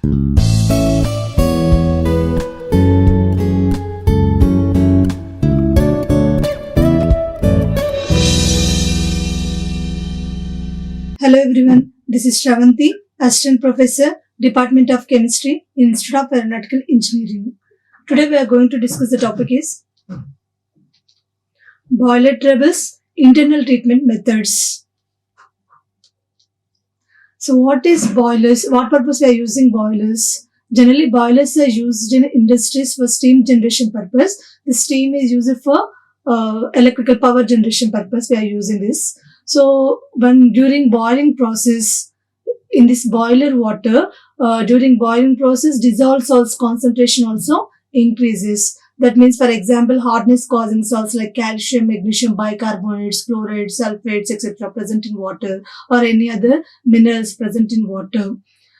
Hello everyone, this is Sravanthi, Assistant Professor, Department of Chemistry, Institute of Aeronautical Engineering. Today we are going to discuss the topic is boiler troubles, internal treatment methods. So what is boilers? What purpose we are using boilers? Generally boilers are used in industries for steam generation purpose. The steam is used for electrical power generation purpose. We are using this. So when during boiling process, in this boiler water, during boiling process, dissolved salts concentration also increases. That means, for example, hardness causing salts like calcium, magnesium, bicarbonates, chlorides, sulfates, etc. present in water, or any other minerals present in water.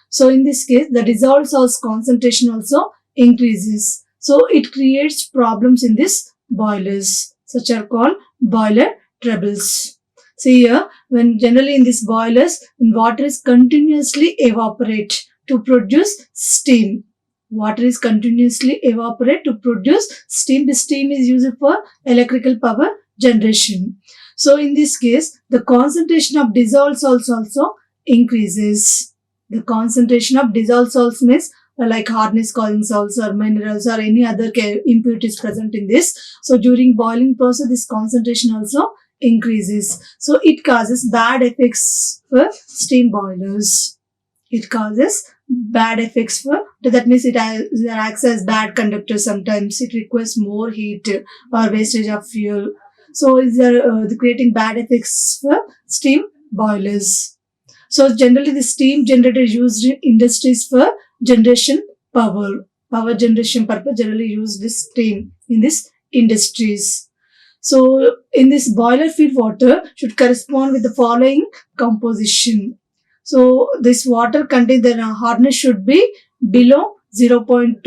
So in this case, the dissolved salts concentration also increases. So it creates problems in this boilers, such are called boiler troubles. See here, when generally in these boilers, water is continuously evaporate to produce steam. Water is continuously evaporate to produce steam. The steam is used for electrical power generation. So in this case, the concentration of dissolved salts also increases. The concentration of dissolved salts means like hardness causing salts or minerals or any other impurities present in this. So during boiling process, this concentration also increases. So it causes bad effects for steam boilers. It causes bad effects for, that means it acts as bad conductor. Sometimes it requires more heat or wastage of fuel. So it's creating bad effects for steam boilers. So generally the steam generator used in industries for generation power generation purpose, generally use this steam in this industries. So in this boiler feed water should correspond with the following composition. So this water contain the hardness should be below 0.2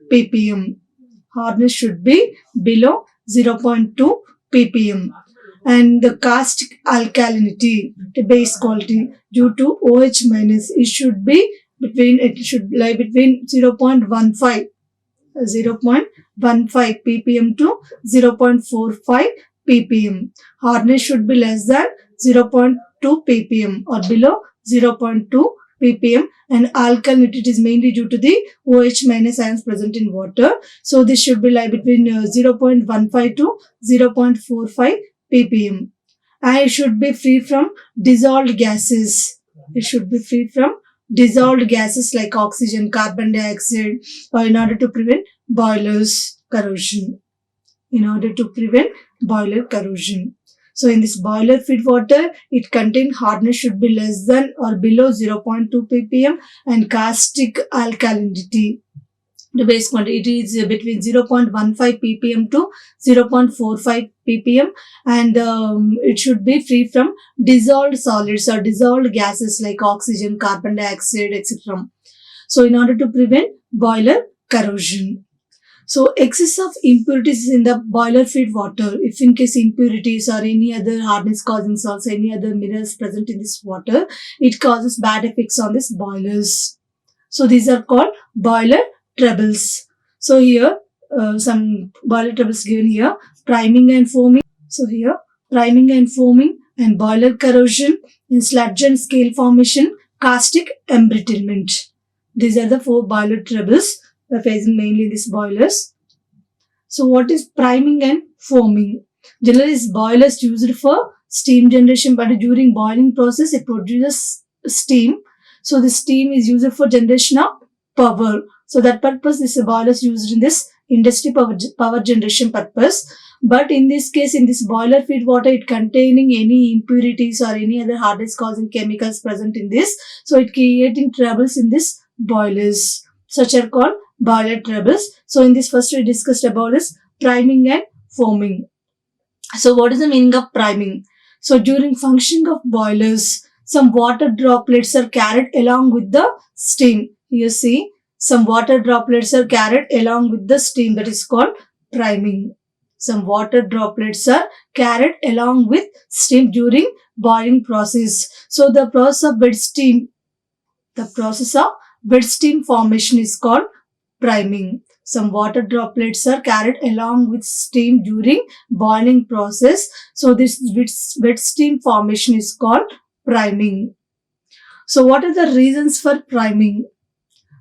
ppm. Hardness should be below 0.2 ppm. And the caustic alkalinity, the base quality due to OH minus, it should lie between 0.15 ppm to 0.45 ppm. Hardness should be less than 0.2 ppm or below 0.2 ppm, and alkalinity is mainly due to the OH minus ions present in water. So this should be lie between 0.15 to 0.45 ppm. And it should be free from dissolved gases. It should be free from dissolved gases like oxygen, carbon dioxide, or in order to prevent boilers corrosion. So in this boiler feed water, it contains hardness should be less than or below 0.2 ppm and caustic alkalinity. The base quantity is between 0.15 ppm to 0.45 ppm, and it should be free from dissolved solids or dissolved gases like oxygen, carbon dioxide, etc. So in order to prevent boiler corrosion. So excess of impurities in the boiler feed water, if in case impurities or any other hardness causing salts, any other minerals present in this water, it causes bad effects on these boilers. So these are called boiler troubles. So here some boiler troubles given here: priming and foaming. So here priming and foaming and boiler corrosion, in sludge and scale formation, caustic embrittlement. These are the 4 boiler troubles we are facing mainly in these boilers. So what is priming and foaming? Generally these boilers used for steam generation, but during boiling process it produces steam. So the steam is used for generation of power. So that purpose this boiler is used in this industry power generation purpose. But in this case, in this boiler feed water, it containing any impurities or any other hardness causing chemicals present in this. So it creating troubles in this boilers. Such are called boiler troubles. So in this first we discussed about this priming and foaming. So what is the meaning of priming? So during functioning of boilers, some water droplets are carried along with the steam. You see, some water droplets are carried along with the steam, that is called priming. Some water droplets are carried along with steam during boiling process. So the process of wet steam formation is called priming. Some water droplets are carried along with steam during boiling process. So this wet steam formation is called priming. So what are the reasons for priming?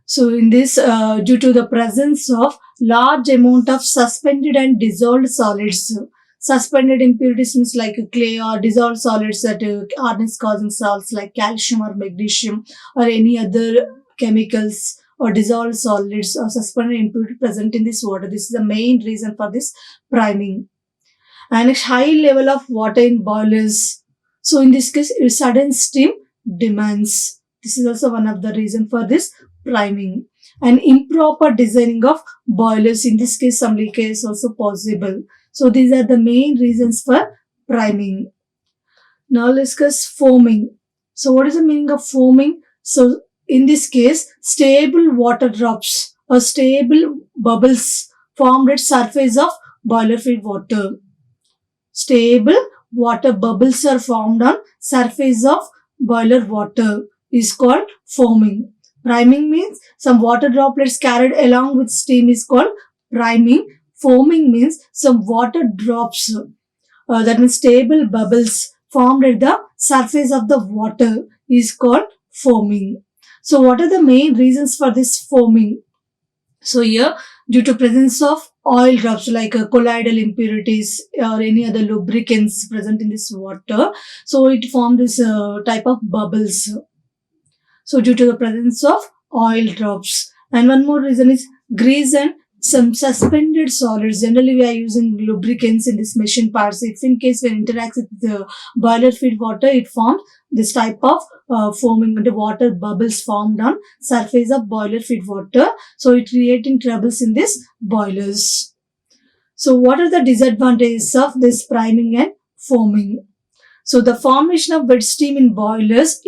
So in this, due to the presence of large amount of suspended and dissolved solids. Suspended impurities means like clay, or dissolved solids that hardness causing salts like calcium or magnesium or any other chemicals, or dissolved solids or suspended impurity present in this water. This is the main reason for this priming. And a high level of water in boilers. So in this case, sudden steam demands. This is also one of the reason for this priming. And improper designing of boilers. In this case, some leakage is also possible. So these are the main reasons for priming. Now let's discuss foaming. So what is the meaning of foaming? So in this case, stable water drops or stable bubbles formed at surface of boiler feed water. Stable water bubbles are formed on surface of boiler water is called foaming. Priming means some water droplets carried along with steam is called priming. Foaming means some water drops, that means stable bubbles formed at the surface of the water is called foaming. So what are the main reasons for this foaming? So here, due to presence of oil drops like colloidal impurities or any other lubricants present in this water, so it forms this type of bubbles. So due to the presence of oil drops. And one more reason is grease and some suspended solids. Generally, we are using lubricants in this machine parts. If in case when it interacts with the boiler feed water, it forms this type of foaming. The water bubbles formed on surface of boiler feed water. So it creating troubles in this boilers. So what are the disadvantages of this priming and foaming? So the formation of wet steam in boilers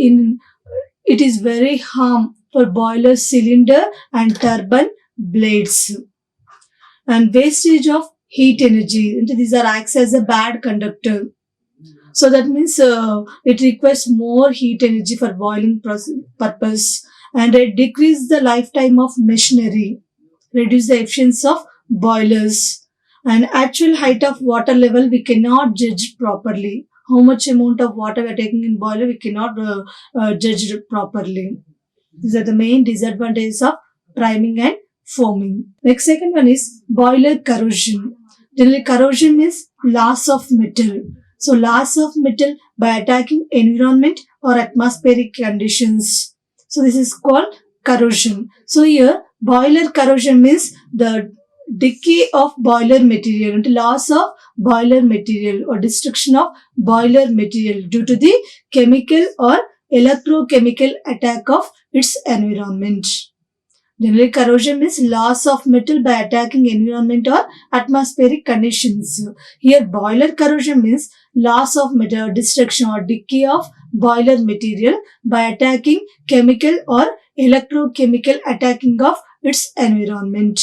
it is very harm for boiler cylinder and turbine blades. And wastage of heat energy. These are acts as a bad conductor. So that means it requires more heat energy for boiling purpose, and it decrease the lifetime of machinery, reduce the efficiency of boilers, and actual height of water level we cannot judge properly. How much amount of water we are taking in boiler we cannot judge properly. These are the main disadvantages of priming and foaming. Next, second one is boiler corrosion. Generally, corrosion means loss of metal. So, loss of metal by attacking environment or atmospheric conditions. So, this is called corrosion. So, here boiler corrosion means the decay of boiler material, and loss of boiler material or destruction of boiler material due to the chemical or electrochemical attack of its environment. Generally, corrosion means loss of metal by attacking environment or atmospheric conditions. Here, boiler corrosion means loss of metal, destruction or decay of boiler material by attacking chemical or electrochemical attacking of its environment.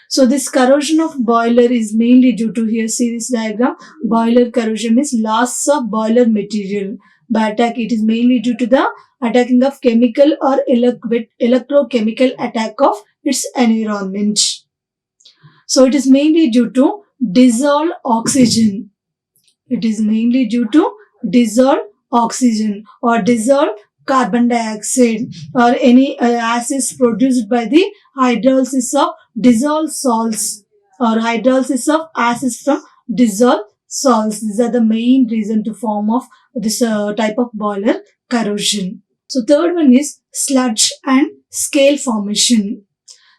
So, this corrosion of boiler is mainly due to, here see this diagram, boiler corrosion means loss of boiler material by attack. It is mainly due to the attacking of chemical or electrochemical attack of its environment. So it is mainly due to dissolved oxygen. It is mainly due to dissolved oxygen or dissolved carbon dioxide or any acids produced by the hydrolysis of dissolved salts or hydrolysis of acids from dissolved salts. These are the main reason to form of this type of boiler corrosion. So third one is sludge and scale formation.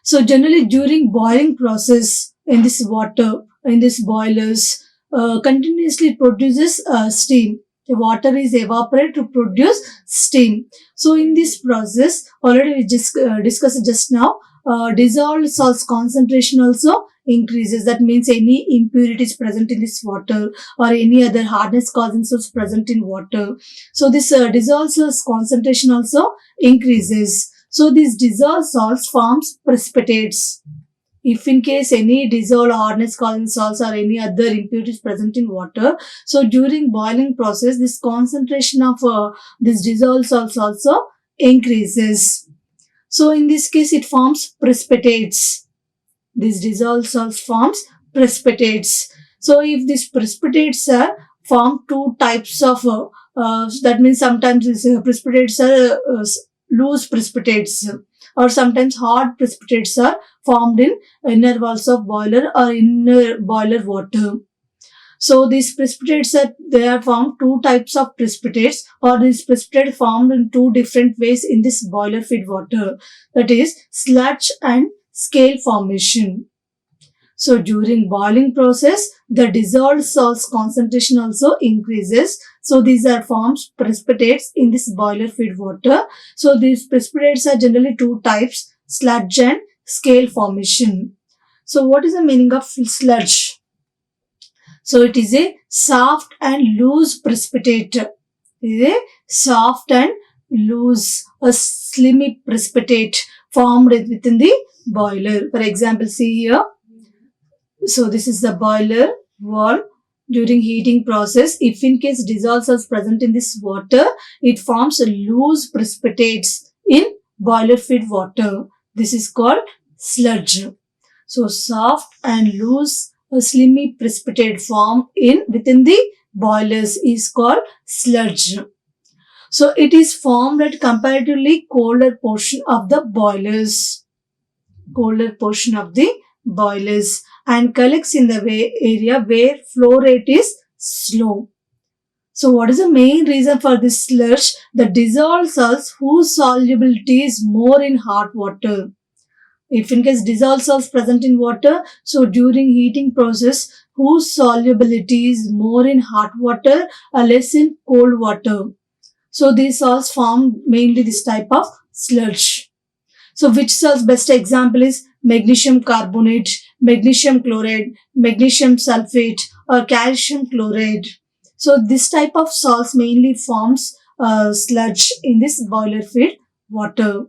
So generally during boiling process in this water, in this boilers, continuously it produces steam. The water is evaporated to produce steam. So in this process, already we just discussed just now, dissolved salts concentration also increases. That means any impurities present in this water or any other hardness causing salts present in water. So this dissolved salts concentration also increases. So these dissolved salts forms precipitates. If in case any dissolved hardness causing salts or any other impurities present in water, so during boiling process, this concentration of this dissolved salts also increases. So in this case, it forms precipitates. This dissolved salts forms precipitates. So if these precipitates are form two types of, that means sometimes these precipitates are loose precipitates, or sometimes hard precipitates are formed in inner walls of boiler or inner boiler water. So these precipitates are, they are formed two types of precipitates, or these precipitates formed in two different ways in this boiler feed water, that is sludge and scale formation. So during boiling process, the dissolved salts concentration also increases. So these are forms precipitates in this boiler feed water. So these precipitates are generally two types, sludge and scale formation. So what is the meaning of sludge? So it is a soft and loose precipitate. It is a soft and loose, a slimy precipitate formed within the boiler. For example, see here. So this is the boiler wall. During heating process, if in case dissolves are present in this water, it forms loose precipitates in boiler feed water. This is called sludge. So soft and loose, a slimy precipitate form within the boilers is called sludge. So it is formed at comparatively colder portion of the boilers. And collects in the area where flow rate is slow. So what is the main reason for this sludge? The dissolved salts whose solubility is more in hot water. If in case dissolved salts present in water, so during heating process, whose solubility is more in hot water or less in cold water. So these salts form mainly this type of sludge. So which salts? Best example is magnesium carbonate, magnesium chloride, magnesium sulfate, or calcium chloride. So this type of salts mainly forms sludge in this boiler feed water.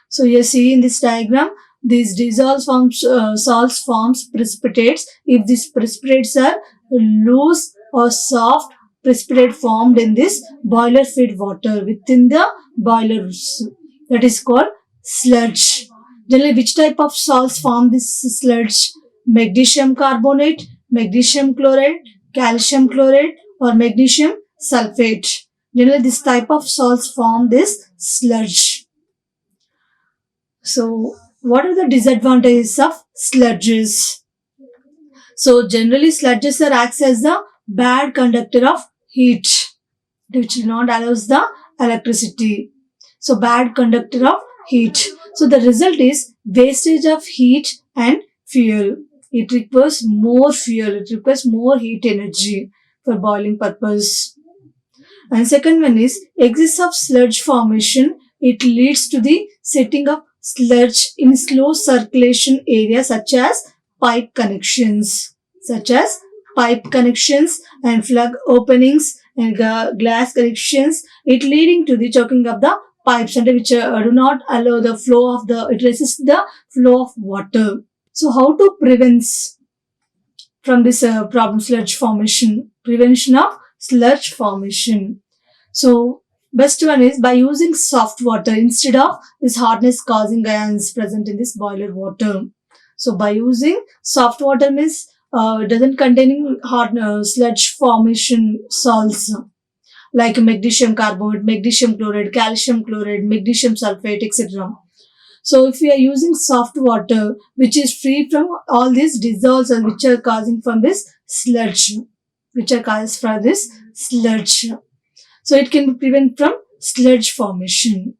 So you see in this diagram, these dissolved salts forms precipitates. If these precipitates are loose or soft, precipitate formed in this boiler feed water within the boilers, that is called sludge. Generally, which type of salts form this sludge? Magnesium carbonate, magnesium chloride, calcium chloride, or magnesium sulfate. Generally, this type of salts form this sludge. So what are the disadvantages of sludges? So generally, sludges are acts as the bad conductor of heat, which will not allows the electricity. So bad conductor of heat. So the result is wastage of heat and fuel. It requires more fuel. It requires more heat energy for boiling purpose. And second one is excess of sludge formation. It leads to the setting of sludge in slow circulation areas such as pipe connections and plug openings and glass connections. It leading to the choking of the pipes, and which do not allow the flow of it resists the flow of water. So how to prevent from this problem sludge formation? Prevention of sludge formation. So best one is by using soft water instead of this hardness causing ions present in this boiler water. So by using soft water means it doesn't contain hard sludge formation salts like magnesium carbonate, magnesium chloride, calcium chloride, magnesium sulfate, etc. So if we are using soft water which is free from all these dissolves which are causing from this sludge, so it can prevent from sludge formation.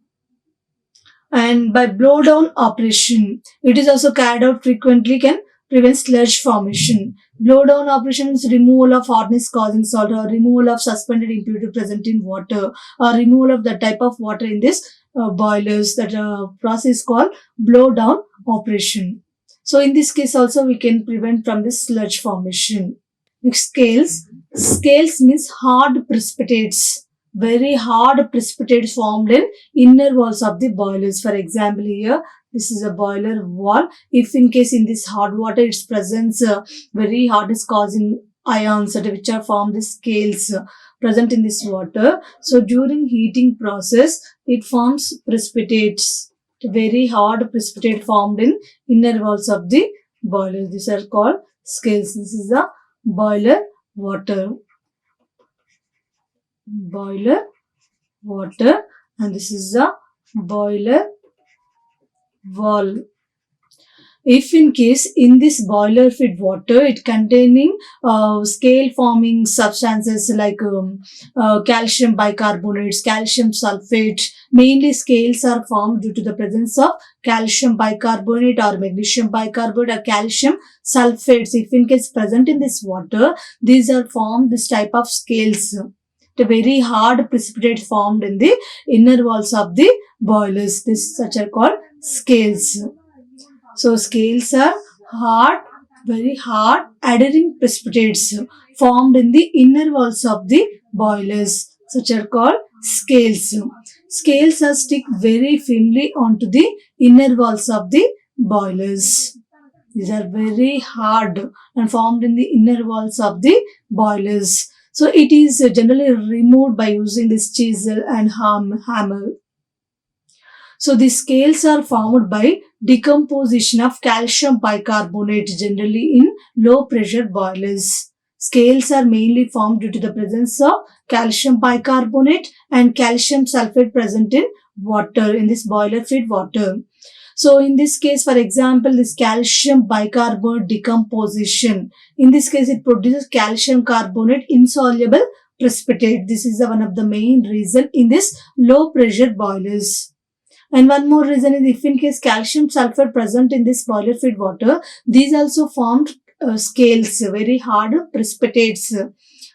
And by blow down operation, it is also carried out frequently, can prevent sludge formation. Blow down operation is removal of hardness causing salt, or removal of suspended impurity present in water, or removal of the type of water in this boilers. That process called blow down operation. So in this case also we can prevent from this sludge formation. Next, scales. Scales means hard precipitates. Very hard precipitates formed in inner walls of the boilers. For example, here this is a boiler wall. If in case in this hard water its presence very hardness causing ions which are formed the scales present in this water. So during heating process it forms precipitates. very hard precipitate formed in inner walls of the boiler. These are called scales. This is the boiler water. Boiler water, and this is the boiler wall. If in case in this boiler feed water, it containing scale forming substances like calcium bicarbonates, calcium sulfate, mainly scales are formed due to the presence of calcium bicarbonate or magnesium bicarbonate or calcium sulfates. If in case present in this water, these are formed this type of scales. The very hard precipitate formed in the inner walls of the boilers. This such are called scales. So scales are hard, very hard adhering precipitates formed in the inner walls of the boilers, such are called scales. Scales are stick very firmly onto the inner walls of the boilers. These are very hard and formed in the inner walls of the boilers. So it is generally removed by using this chisel and hammer. So the scales are formed by decomposition of calcium bicarbonate generally in low pressure boilers. Scales are mainly formed due to the presence of calcium bicarbonate and calcium sulfate present in water, in this boiler feed water. So in this case, for example, this calcium bicarbonate decomposition, in this case it produces calcium carbonate insoluble precipitate. This is one of the main reason in this low pressure boilers. And one more reason is if in case calcium sulfate present in this boiler feed water, these also formed scales, very hard precipitates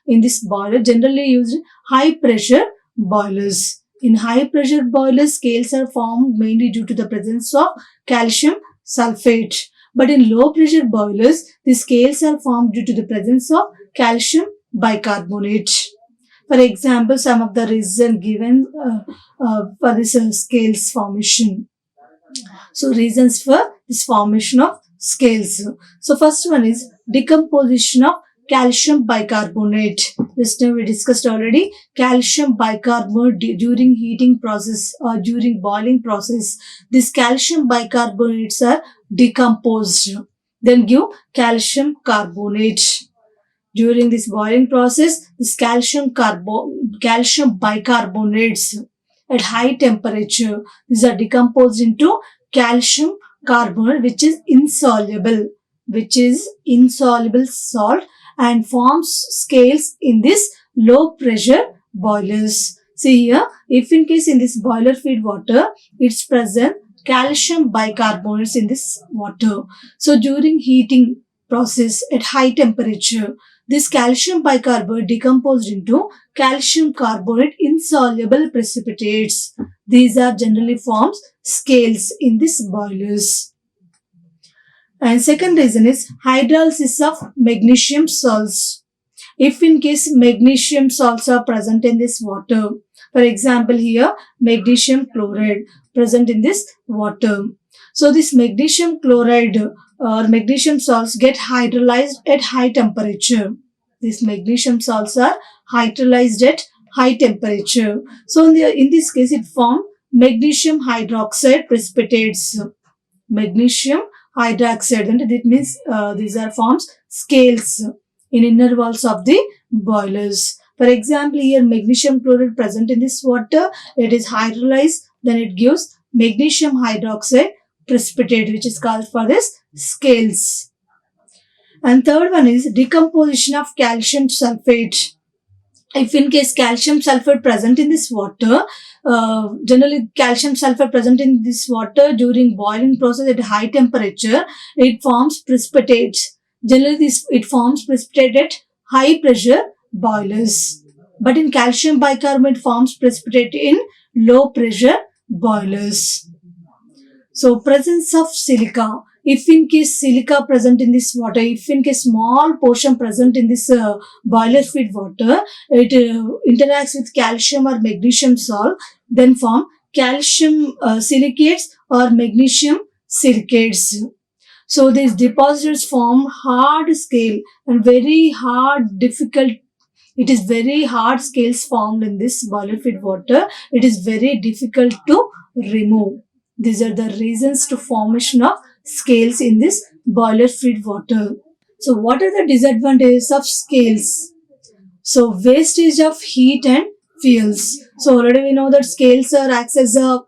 in this boiler, generally used in high pressure boilers. In high pressure boilers, scales are formed mainly due to the presence of calcium sulfate. But in low pressure boilers, the scales are formed due to the presence of calcium bicarbonate. For example, some of the reasons given for this scales formation. So reasons for this formation of scales. So first one is decomposition of calcium bicarbonate. Just now we discussed already. Calcium bicarbonate during heating process or during boiling process, these calcium bicarbonates are decomposed. Then give calcium carbonate. During this boiling process, this calcium bicarbonates at high temperature, these are decomposed into calcium carbonate, which is insoluble salt and forms scales in this low pressure boilers. See here, if in case in this boiler feed water, it's present calcium bicarbonates in this water. So during heating process at high temperature, this calcium bicarbonate decomposed into calcium carbonate insoluble precipitates. These are generally forms scales in these boilers. And second reason is hydrolysis of magnesium salts. If in case magnesium salts are present in this water, for example here magnesium chloride present in this water. So this magnesium chloride or magnesium salts get hydrolyzed at high temperature. These magnesium salts are hydrolyzed at high temperature. So in this case it forms magnesium hydroxide precipitates. Magnesium hydroxide, and it means these are forms scales in inner walls of the boilers. For example, here magnesium chloride present in this water, it is hydrolyzed, then it gives magnesium hydroxide precipitate, which is called for this scales. And third one is decomposition of calcium sulfate. If in case calcium sulfate present in this water, generally calcium sulfate present in this water during boiling process at high temperature, it forms precipitates. Generally it forms precipitate at high pressure boilers. But in calcium bicarbonate forms precipitate in low pressure boilers. So presence of silica. If in case silica present in this water, if in case small portion present in this boiler feed water, it interacts with calcium or magnesium salt, then form calcium silicates or magnesium silicates. So these deposits form hard scale and very hard, difficult. It is very hard scales formed in this boiler feed water. It is very difficult to remove. These are the reasons to formation of scales in this boiler feed water. So what are the disadvantages of scales? So wastage of heat and fuels. So already we know that scales are acts as a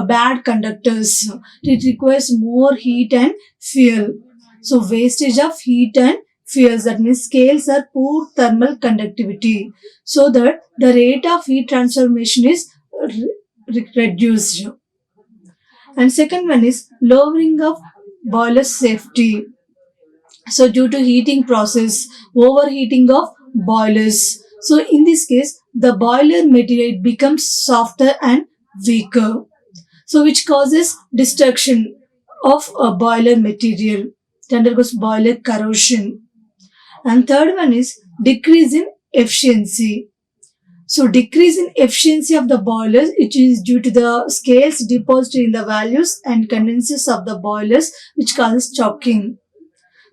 bad conductors. It requires more heat and fuel. So wastage of heat and fuels, that means scales are poor thermal conductivity. So that the rate of heat transformation is reduced. And second one is lowering of boiler safety. So due to heating process, overheating of boilers. So in this case, the boiler material becomes softer and weaker. So which causes destruction of a boiler material. It undergoes boiler corrosion. And third one is decrease in efficiency. So decrease in efficiency of the boilers, which is due to the scales deposited in the values and condenses of the boilers, which causes choking.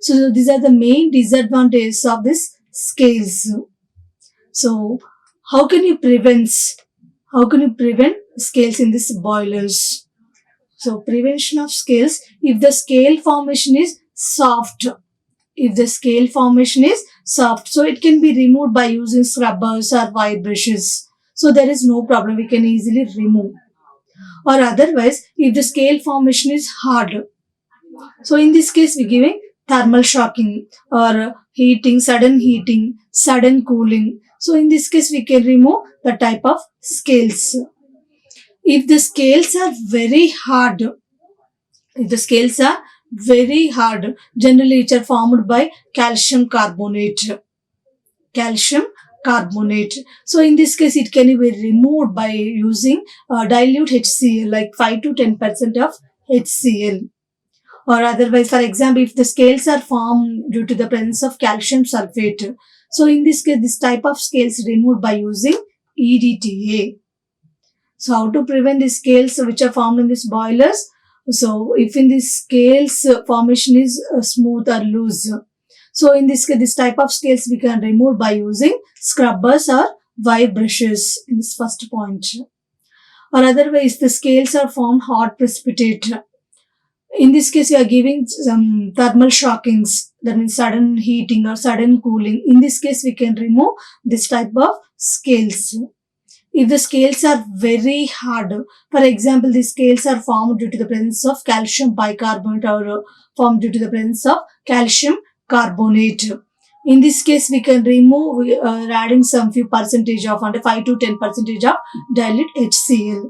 So these are the main disadvantages of this scales. So how can you prevent scales in these boilers? So prevention of scales, if the scale formation is soft, so it can be removed by using scrubbers or wire brushes. So there is no problem, we can easily remove. Or otherwise, if the scale formation is hard, so in this case we giving thermal shocking or sudden cooling. So in this case we can remove the type of scales. If the scales are very hard, generally which are formed by calcium carbonate. So in this case it can be removed by using dilute HCl like 5 to 10% of HCl. Or otherwise, for example, if the scales are formed due to the presence of calcium sulfate, so in this case, this type of scales is removed by using EDTA. So how to prevent the scales which are formed in these boilers? So if in this scales formation is smooth or loose, so in this case, this type of scales we can remove by using scrubbers or wire brushes in this first point. Or otherwise, the scales are formed hot precipitate. In this case, we are giving some thermal shockings, that means sudden heating or sudden cooling. In this case, we can remove this type of scales. If the scales are very hard, for example, the scales are formed due to the presence of calcium bicarbonate or formed due to the presence of calcium carbonate. In this case, we can remove adding some few percentage of under 5 to 10% of dilute HCl.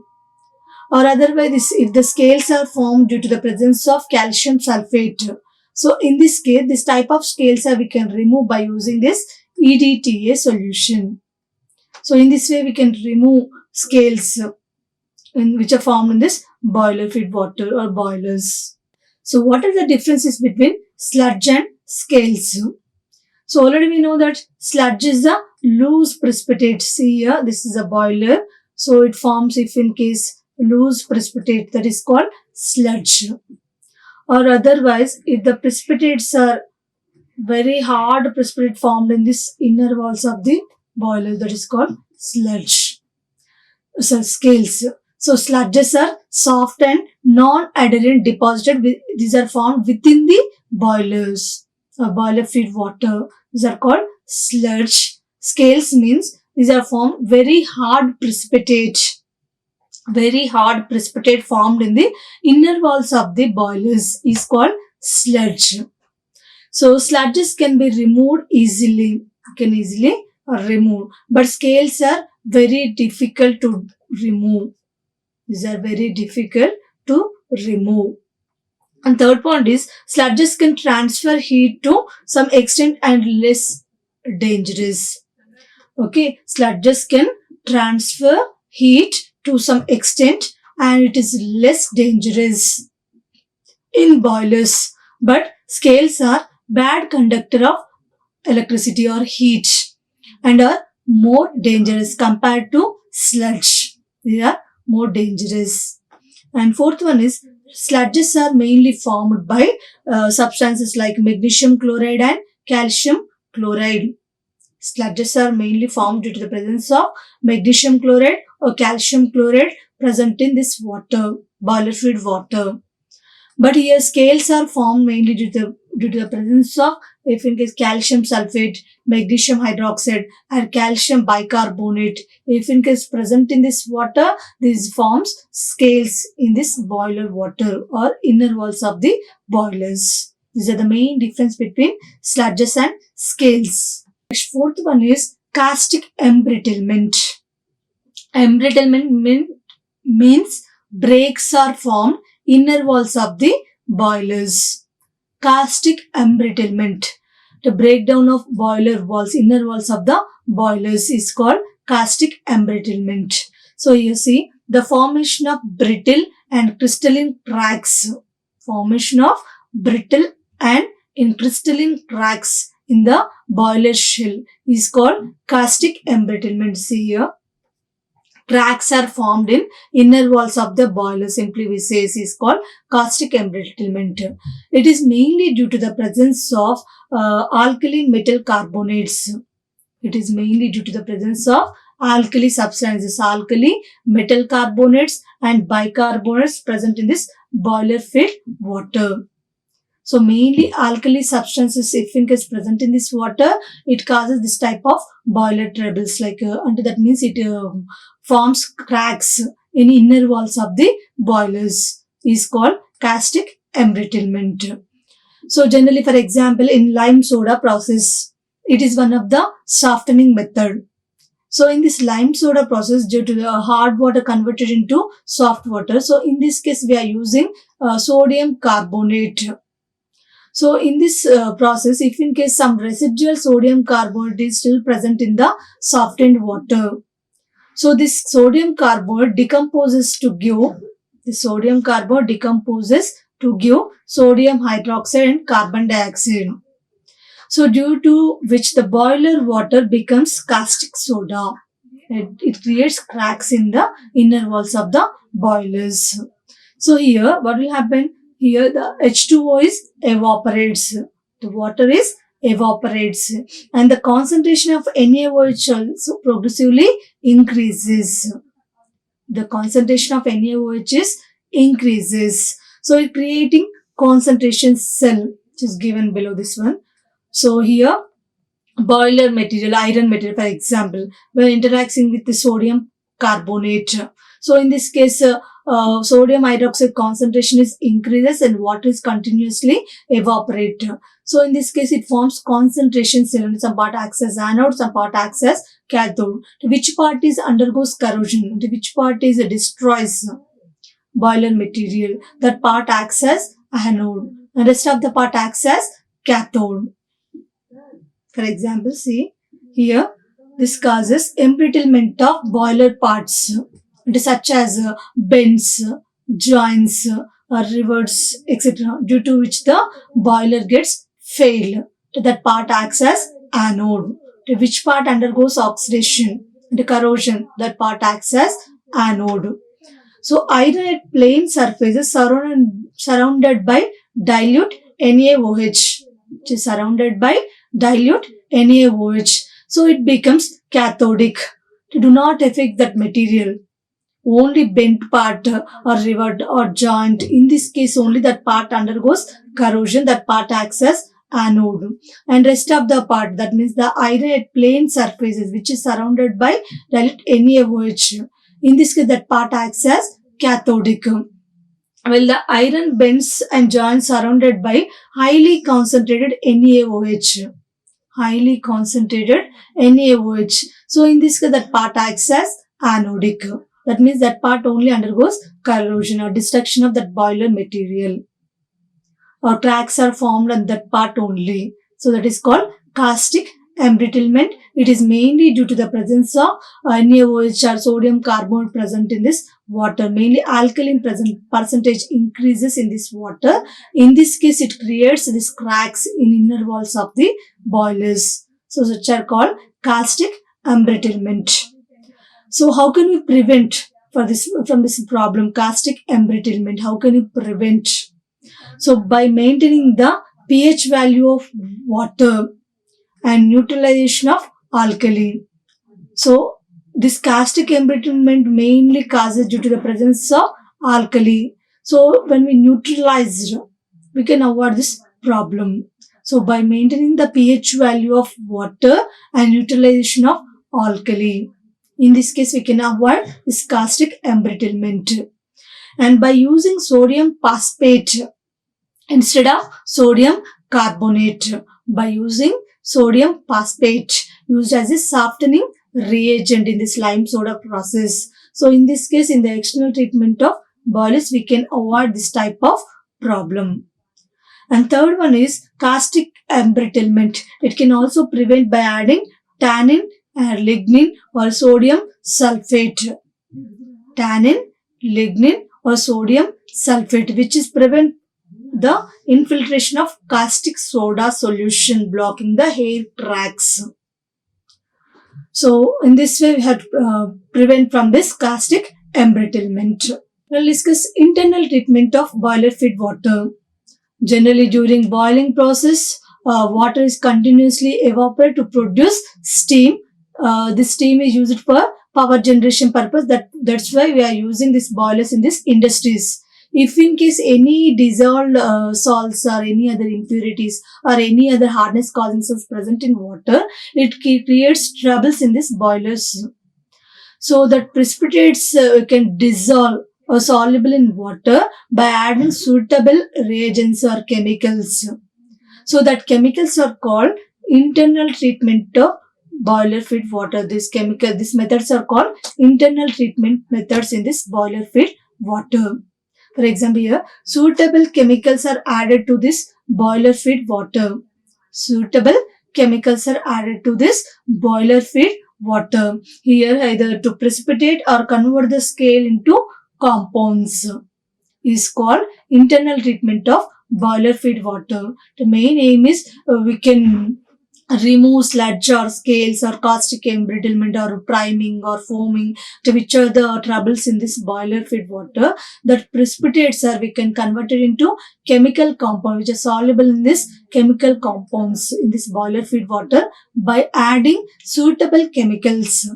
Or otherwise, if the scales are formed due to the presence of calcium sulfate. So in this case, this type of scales we can remove by using this EDTA solution. So in this way, we can remove scales which are formed in this boiler feed water or boilers. So what are the differences between sludge and scales? So already we know that sludge is a loose precipitate. See here, this is a boiler. So it forms if in case loose precipitate, that is called sludge. Or otherwise, if the precipitates are very hard precipitate formed in this inner walls of the boiler, that is called sludge. So scales. So sludges are soft and non-adherent deposited. These are formed within the boilers. Boiler feed water. These are called sludge. Scales means these are formed very hard precipitate formed in the inner walls of the boilers is called sludge. So sludges can be removed easily, remove, but scales are very difficult to remove. These are very difficult to remove. And third point is sludges can transfer heat to some extent and less dangerous. Okay, sludges can transfer heat to some extent and it is less dangerous in boilers, but scales are bad conductor of electricity or heat and are more dangerous compared to sludge. They are more dangerous. And fourth one is sludges are mainly formed by substances like magnesium chloride and calcium chloride. Sludges are mainly formed due to the presence of magnesium chloride or calcium chloride present in this water, boiler fluid water. But here scales are formed mainly due to the presence of, if in case, calcium sulfate, magnesium hydroxide, or calcium bicarbonate. If in case present in this water, this forms scales in this boiler water or inner walls of the boilers. These are the main difference between sludges and scales. Next, fourth one is castic embrittlement. Embrittlement means breaks are formed inner walls of the boilers. Castic embrittlement. The breakdown of boiler walls, inner walls of the boilers is called castic embrittlement. So you see the formation of brittle and crystalline cracks. Formation of brittle and in crystalline cracks in the boiler shell is called castic embrittlement. See here. Cracks are formed in inner walls of the boiler. Simply we say is called castic embrittlement. It is mainly due to the presence of alkali metal carbonates. It is mainly due to the presence of alkali substances, alkali metal carbonates and bicarbonates present in this boiler filled water. So mainly alkali substances, if in case present in this water, it causes this type of boiler troubles. And that means it forms cracks in inner walls of the boilers. Is called castic embrittlement. So generally, for example, in lime soda process, it is one of the softening method. So in this lime soda process, due to the hard water converted into soft water, so in this case we are using sodium carbonate. So in this process, if in case some residual sodium carbonate is still present in the softened water, so this sodium carbonate decomposes to give sodium hydroxide and carbon dioxide. So due to which the boiler water becomes caustic soda. It creates cracks in the inner walls of the boilers. So here what will happen? Here the H2O is evaporates. The water is evaporates and the concentration of NaOH also progressively increases. The concentration of NaOH is increases. So it creating concentration cell, which is given below this one. So here boiler material, iron material for example, when interacting with the sodium carbonate. So in this case, sodium hydroxide concentration is increases and water is continuously evaporate. So in this case, it forms concentration cell and some part acts as anode, some part acts as cathode. Which part is undergoes corrosion, which part is destroys boiler material, that part acts as anode and rest of the part acts as cathode. For example, see here, this causes embrittlement of boiler parts, such as bends, joints, rivets, etc., due to which the boiler gets failed. That part acts as anode. Which part undergoes oxidation and corrosion, that part acts as anode. So iron at plane surfaces surrounded by dilute NaOH, which is surrounded by dilute NaOH. So it becomes cathodic. To do not affect that material. Only bent part or rivet or joint, in this case only that part undergoes corrosion, that part acts as anode. And rest of the part, that means the iron at plane surfaces which is surrounded by dilute NaOH. In this case that part acts as cathodic. Well, the iron bends and joints surrounded by highly concentrated NaOH. Highly concentrated NaOH. So in this case that part acts as anodic. That means that part only undergoes corrosion or destruction of that boiler material. Or cracks are formed on that part only. So that is called castic embrittlement. It is mainly due to the presence of NaOH or sodium carbonate present in this water. Mainly alkaline percentage increases in this water. In this case, it creates these cracks in inner walls of the boilers. So such are called castic embrittlement. So how can we prevent from this problem, castic embrittlement? How can we prevent? So by maintaining the pH value of water and neutralization of alkali. So This caustic embrittlement mainly causes due to the presence of alkali. So when we neutralize, we can avoid this problem. So by maintaining the pH value of water and utilization of alkali, in this case we can avoid this caustic embrittlement. And by using sodium phosphate instead of sodium carbonate, by using sodium phosphate used as a softening reagent in this lime soda process. So in this case, in the external treatment of boilers, we can avoid this type of problem. And third one is caustic embrittlement. It can also prevent by adding tannin, lignin or sodium sulfate. Tannin, lignin or sodium sulfate, which is prevent the infiltration of caustic soda solution, blocking the air tracks. So in this way we have to prevent from this caustic embrittlement. We'll discuss internal treatment of boiler feed water. Generally during boiling process, water is continuously evaporated to produce steam. This steam is used for power generation purpose. That's why we are using these boilers in these industries. If in case any dissolved salts or any other impurities or any other hardness causing salts present in water, it creates troubles in these boilers. So that precipitates can dissolve or soluble in water by adding suitable reagents or chemicals. So that chemicals are called internal treatment of boiler feed water. These methods are called internal treatment methods in this boiler feed water. For example, here, suitable chemicals are added to this boiler feed water. Suitable chemicals are added to this boiler feed water. Here, either to precipitate or convert the scale into compounds is called internal treatment of boiler feed water. The main aim is we can remove sludge or scales or caustic embrittlement or priming or foaming, to which are the troubles in this boiler feed water. That precipitates we can convert it into chemical compound which are soluble in this chemical compounds in this boiler feed water by adding suitable chemicals.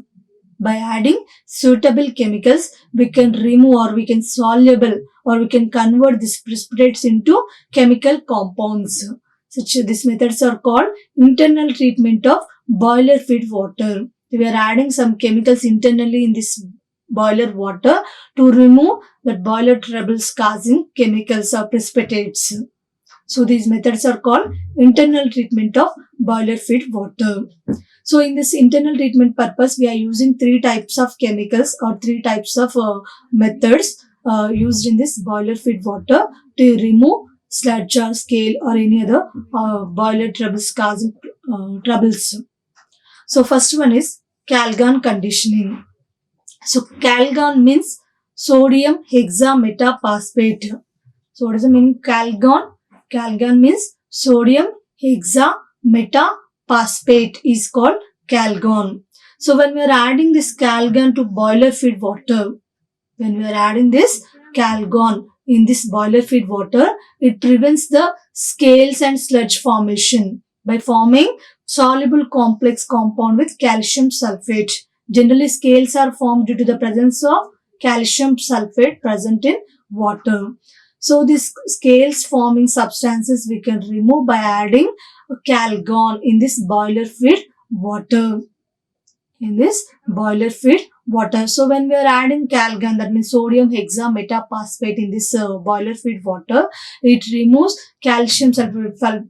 By adding suitable chemicals, we can remove or we can soluble or we can convert these precipitates into chemical compounds. These methods are called internal treatment of boiler feed water. We are adding some chemicals internally in this boiler water to remove that boiler troubles causing chemicals or precipitates. So these methods are called internal treatment of boiler feed water. So in this internal treatment purpose, we are using three types of chemicals or three types of methods used in this boiler feed water to remove sludge or scale or any other boiler troubles causing troubles. So first one is Calgon conditioning. So Calgon means sodium hexametaphosphate. So what does it mean Calgon? Calgon means sodium hexametaphosphate is called Calgon. So when we are adding this Calgon to boiler feed water, when we are adding this Calgon in this boiler feed water, it prevents the scales and sludge formation by forming soluble complex compound with calcium sulfate. Generally, scales are formed due to the presence of calcium sulfate present in water. So these scales forming substances we can remove by adding Calgon in this boiler feed water. In this boiler feed water. So when we are adding Calgon, that means sodium hexametaphosphate in this boiler feed water, it removes calcium sulfate,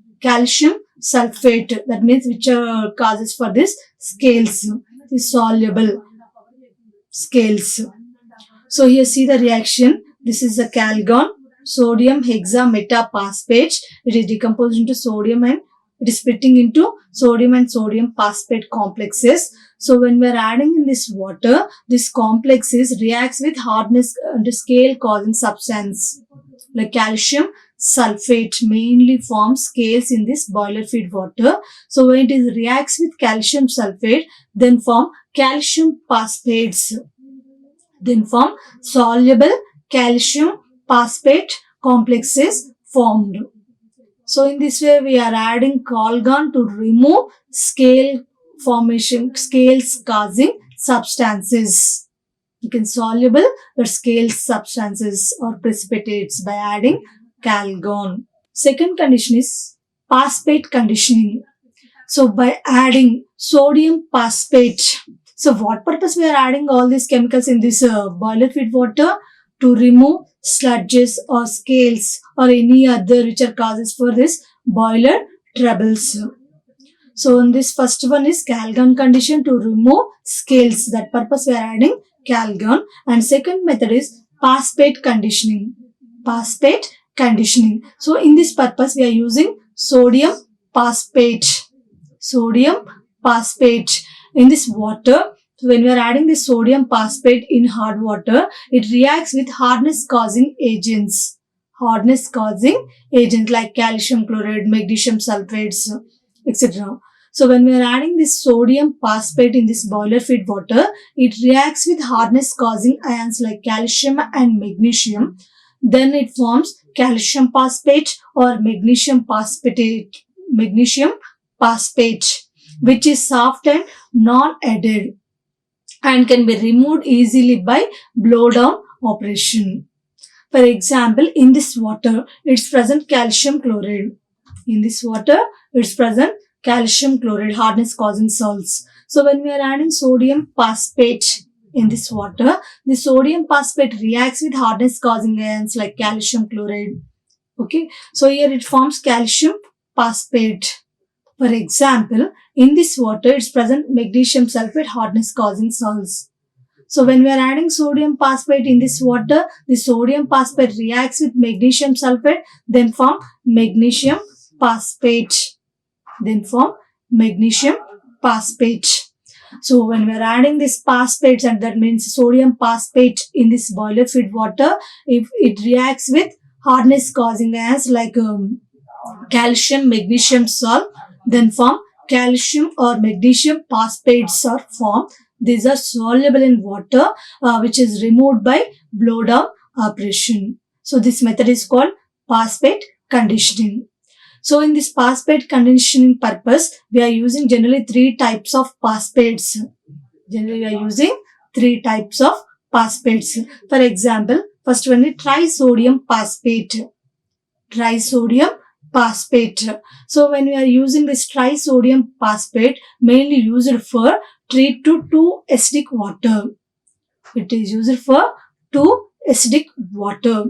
that means which are causes for this scales, these soluble scales. So here see the reaction. This is the Calgon, sodium hexametaphosphate. It is decomposed into sodium and it is splitting into sodium and sodium phosphate complexes. So when we are adding in this water, this complexes reacts with hardness and scale causing substance like calcium sulfate mainly forms scales in this boiler feed water. So when it reacts with calcium sulfate, then form calcium phosphates, then form soluble calcium phosphate complexes formed. So in this way we are adding Calgon to remove scale formation, scales causing substances. You can soluble or scale substances or precipitates by adding calgon. Second condition is phosphate conditioning. So by adding sodium phosphate. So what purpose we are adding all these chemicals in this boiler feed water? To remove sludges or scales or any other which are causes for this boiler troubles. So in this first one is calgon condition to remove scales. That purpose we are adding calgon. And second method is phosphate conditioning. Phosphate conditioning. So in this purpose we are using sodium phosphate. Sodium phosphate in this water. So when we are adding this sodium phosphate in hard water, it reacts with hardness causing agents. Hardness causing agents like calcium chloride, magnesium sulfates, etc. So when we are adding this sodium phosphate in this boiler feed water, it reacts with hardness causing ions like calcium and magnesium. Then it forms calcium phosphate or magnesium phosphate, which is soft and non-added and can be removed easily by blowdown operation. For example, in this water, it's present calcium chloride. In this water, it's present calcium chloride, hardness causing salts. So when we are adding sodium phosphate in this water, the sodium phosphate reacts with hardness causing ions like calcium chloride. Okay, so here it forms calcium phosphate. For example, in this water, it's present magnesium sulfate, hardness causing salts. So when we are adding sodium phosphate in this water, the sodium phosphate reacts with magnesium sulfate, then form magnesium phosphate. So when we are adding this phosphates, and that means sodium phosphate in this boiler feed water, if it reacts with hardness causing ions like calcium, magnesium salt, then form calcium or magnesium phosphates are formed. These are soluble in water, which is removed by blowdown operation. So this method is called phosphate conditioning. So in this phosphate conditioning purpose, we are using generally three types of phosphates. For example, first one is trisodium phosphate. So when we are using this trisodium phosphate, mainly used for treat to 2-acidic water. It is used for 2-acidic water.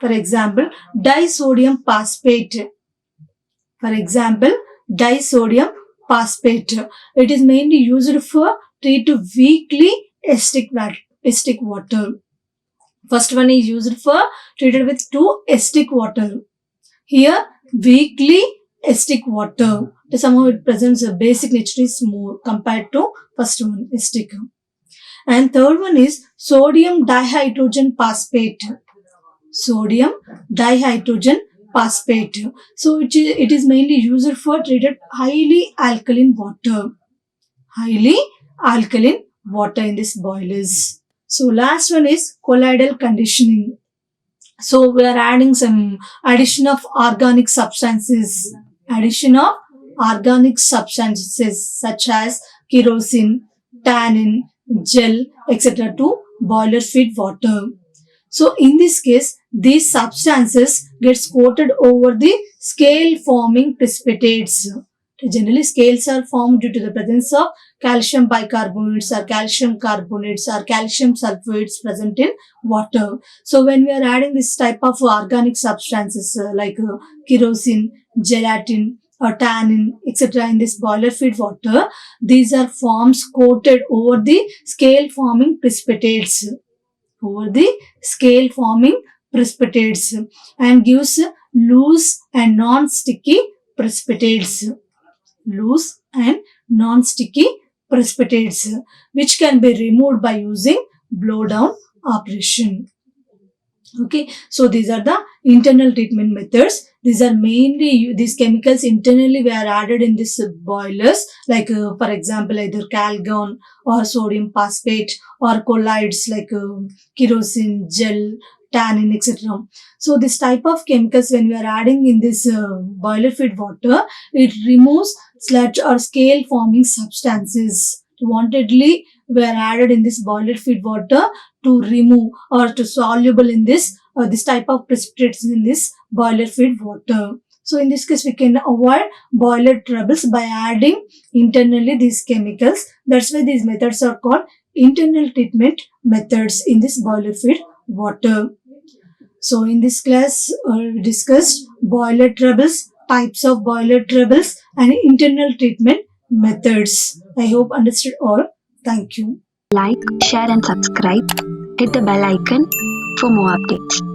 For example, disodium phosphate. It is mainly used for treat to weakly acidic water. First one is used for treated with 2-acidic water. Here, weakly acidic water. Somehow it presents a basic nature is more compared to first one, acidic. And third one is sodium dihydrogen phosphate. So it is mainly used for treated highly alkaline water in this boilers. So last one is colloidal conditioning. So we are adding some addition of organic substances such as kerosene, tannin, gel, etc. to boiler feed water. So in this case, these substances gets coated over the scale forming precipitates. Generally, scales are formed due to the presence of calcium bicarbonates or calcium carbonates or calcium sulfates present in water. So when we are adding this type of organic substances like kerosene, gelatin or tannin, etc. in this boiler feed water, these are forms coated over the scale forming precipitates. And gives loose and non-sticky precipitates. Which can be removed by using blowdown operation. Okay, so these are the internal treatment methods. These are mainly these chemicals internally were added in this boilers, like for example either calgon or sodium phosphate or colloids like kerosene, gel, tannin, etc. So this type of chemicals when we are adding in this boiler feed water, it removes sludge or scale forming substances. Wantedly were added in this boiler feed water to remove or to soluble in this type of precipitates in this boiler feed water. So in this case, we can avoid boiler troubles by adding internally these chemicals. That's why these methods are called internal treatment methods in this boiler feed water. So in this class, we discussed boiler troubles, types of boiler troubles, and internal treatment methods. I hope understood all. Thank you. Like, share and subscribe. Hit the bell icon for more updates.